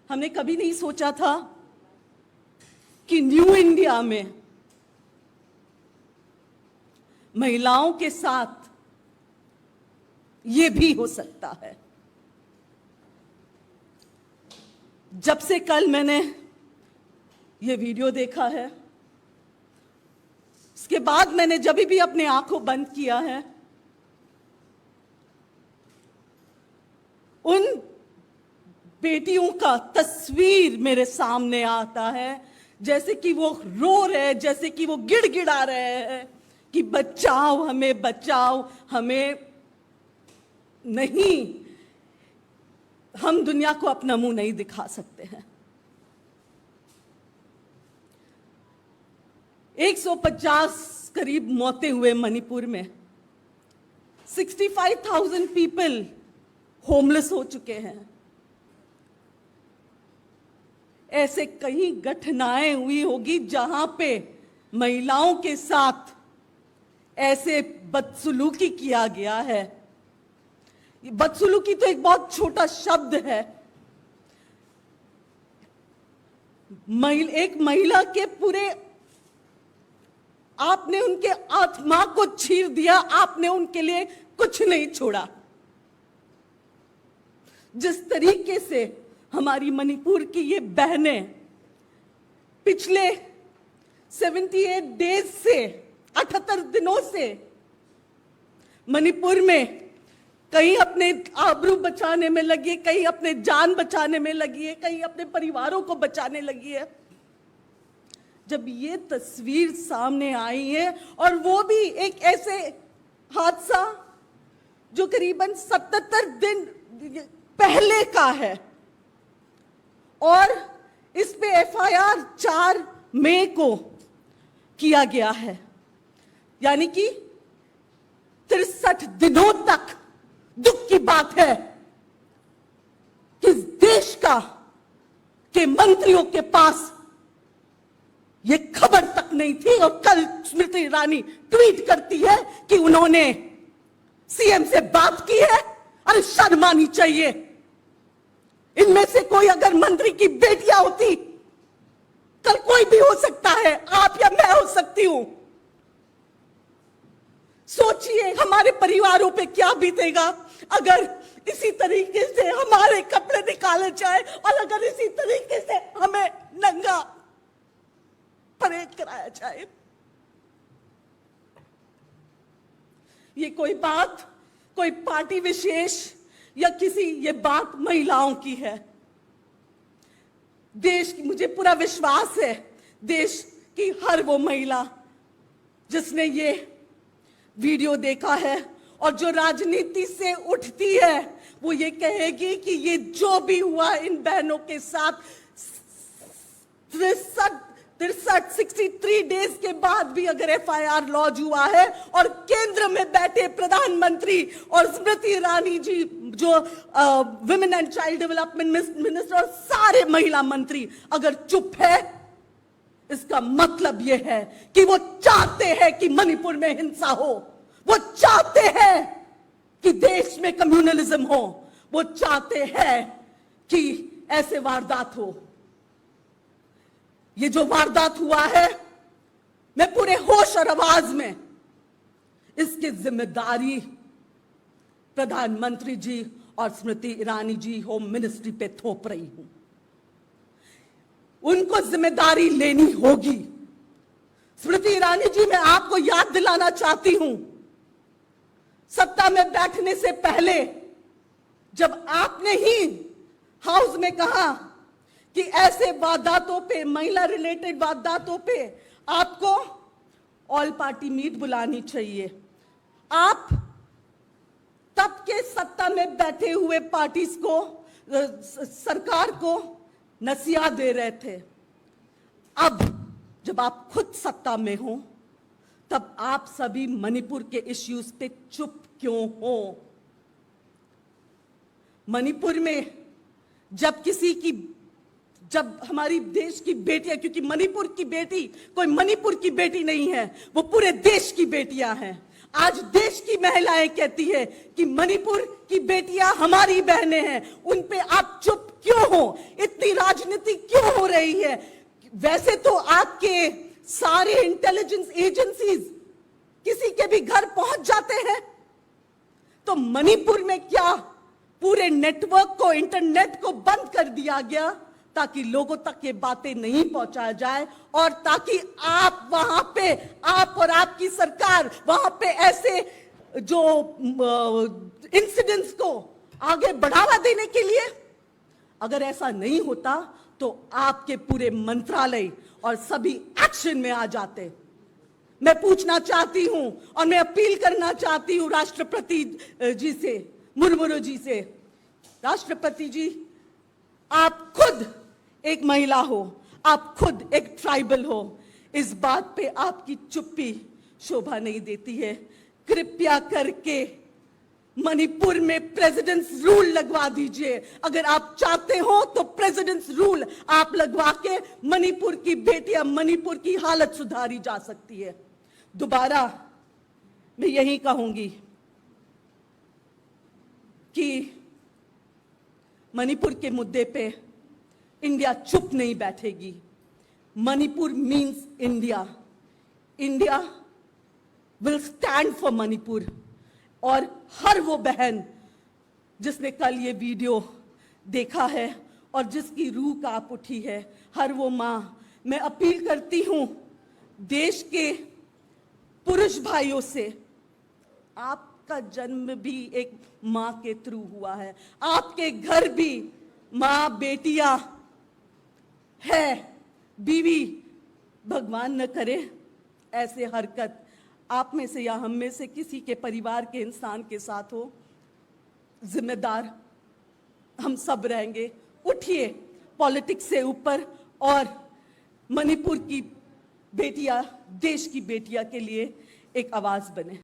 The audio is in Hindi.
हमने कभी नहीं सोचा था कि न्यू इंडिया में महिलाओं के साथ ये भी हो सकता है। जब से कल मैंने ये वीडियो देखा है, उसके बाद मैंने जब भी अपने आंखों बंद किया है, उन बेटियों का तस्वीर मेरे सामने आता है, जैसे कि वो रो रहे हैं, जैसे कि वो गिड़गिड़ा रहे हैं कि बचाओ हमें, बचाओ हमें। नहीं, हम दुनिया को अपना मुंह नहीं दिखा सकते हैं। 150 करीब मौतें हुए मणिपुर में। 65,000 पीपल होमलेस हो चुके हैं। ऐसे कई घटनाएं हुई होगी जहां पे महिलाओं के साथ ऐसे बदसलूकी किया गया है। बदसलूकी तो एक बहुत छोटा शब्द है। एक महिला के पूरे, आपने उनके आत्मा को चीर दिया, आपने उनके लिए कुछ नहीं छोड़ा। जिस तरीके से हमारी मणिपुर की ये बहनें पिछले 78 डेज से, 78 दिनों से मणिपुर में कहीं अपने आबरू बचाने में लगी है, कहीं अपने जान बचाने में लगी है, कहीं अपने परिवारों को बचाने लगी है। जब ये तस्वीर सामने आई है, और वो भी एक ऐसे हादसा जो करीबन 77 दिन पहले का है, और इस पे एफआईआर 4 मई को किया गया है, यानी कि 63 दिनों तक। दुख की बात है कि देश के मंत्रियों के पास ये खबर तक नहीं थी, और कल स्मृति ईरानी ट्वीट करती है कि उन्होंने सीएम से बात की है। अरे शर्म आनी चाहिए। इनमें से कोई अगर मंत्री की बेटियां होती, कल कोई भी हो सकता है, आप या मैं हो सकती हूं। सोचिए हमारे परिवारों पे क्या बीतेगा अगर इसी तरीके से हमारे कपड़े निकाले जाए, और अगर इसी तरीके से हमें नंगा परेड कराया जाए। ये कोई बात कोई पार्टी विशेष या किसी, ये बात महिलाओं की है। देश की, मुझे पूरा विश्वास है, देश की हर वो महिला जिसने ये वीडियो देखा है और जो राजनीति से उठती है, वो ये कहेगी कि ये जो भी हुआ इन बहनों के साथ 63 डेज के बाद भी अगर एफआईआर लॉन्च हुआ है, और केंद्र में बैठे प्रधानमंत्री और स्मृति ईरानी जी जो women and child development minister और सारे महिला मंत्री अगर चुप है, इसका मतलब यह है कि वो चाहते हैं कि मणिपुर में हिंसा हो, वो चाहते हैं कि देश में कम्युनलिज्म हो, वो चाहते हैं कि ऐसे वारदात हो। ये जो वारदात हुआ है, मैं पूरे होश और आवाज में इसकी जिम्मेदारी प्रधानमंत्री जी और स्मृति ईरानी जी होम मिनिस्ट्री पे थोप रही हूं। उनको जिम्मेदारी लेनी होगी। स्मृति ईरानी जी, मैं आपको याद दिलाना चाहती हूं, सत्ता में बैठने से पहले जब आपने ही हाउस में कहा कि ऐसे वारदातों पे, महिला रिलेटेड वारदातों पे आपको ऑल पार्टी मीट बुलानी चाहिए, आप तब के सत्ता में बैठे हुए पार्टीज को, सरकार को नसीहत दे रहे थे। अब जब आप खुद सत्ता में हो, तब आप सभी मणिपुर के इश्यूज पे चुप क्यों हो? मणिपुर में जब हमारी देश की बेटियां, क्योंकि मणिपुर की बेटी कोई मणिपुर की बेटी नहीं है, वो पूरे देश की बेटियां हैं। आज देश की महिलाएं कहती है कि मणिपुर की बेटियां हमारी बहनें हैं, उन पे आप चुप क्यों हो? इतनी राजनीति क्यों हो रही है? वैसे तो आपके सारे इंटेलिजेंस एजेंसीज किसी के भी घर पहुंच जाते हैं, तो मणिपुर में क्या पूरे नेटवर्क को, इंटरनेट को बंद कर दिया गया ताकि लोगों तक ये बातें नहीं पहुंचाया जाए और ताकि आप वहां पे, आप और आपकी सरकार वहां पे ऐसे जो इंसिडेंट्स को आगे बढ़ावा देने के लिए? अगर ऐसा नहीं होता तो आपके पूरे मंत्रालय और सभी एक्शन में आ जाते। मैं पूछना चाहती हूं और मैं अपील करना चाहती हूं राष्ट्रपति जी से, मुर्मू जी से। राष्ट्रपति जी, आप खुद एक महिला हो, आप खुद एक ट्राइबल हो, इस बात पे आपकी चुप्पी शोभा नहीं देती है। कृपया करके मणिपुर में प्रेसिडेंट्स रूल लगवा दीजिए। अगर आप चाहते हो तो प्रेसिडेंट्स रूल आप लगवा के मणिपुर की बेटियां, मणिपुर की हालत सुधारी जा सकती है। दोबारा मैं यही कहूंगी कि मणिपुर के मुद्दे पे इंडिया चुप नहीं बैठेगी। Manipur means India. India will stand for Manipur. और हर वो बहन जिसने कल ये वीडियो देखा है और जिसकी रूह कांप उठी है, हर वो माँ, मैं अपील करती हूं देश के पुरुष भाइयों से, आपका जन्म भी एक माँ के थ्रू हुआ है, आपके घर भी माँ बेटियां है, बीवी, भगवान न करे ऐसे हरकत आप में से या हम में से किसी के परिवार के इंसान के साथ हो। जिम्मेदार हम सब रहेंगे। उठिए पॉलिटिक्स से ऊपर और मणिपुर की बेटियां, देश की बेटियां के लिए एक आवाज बने।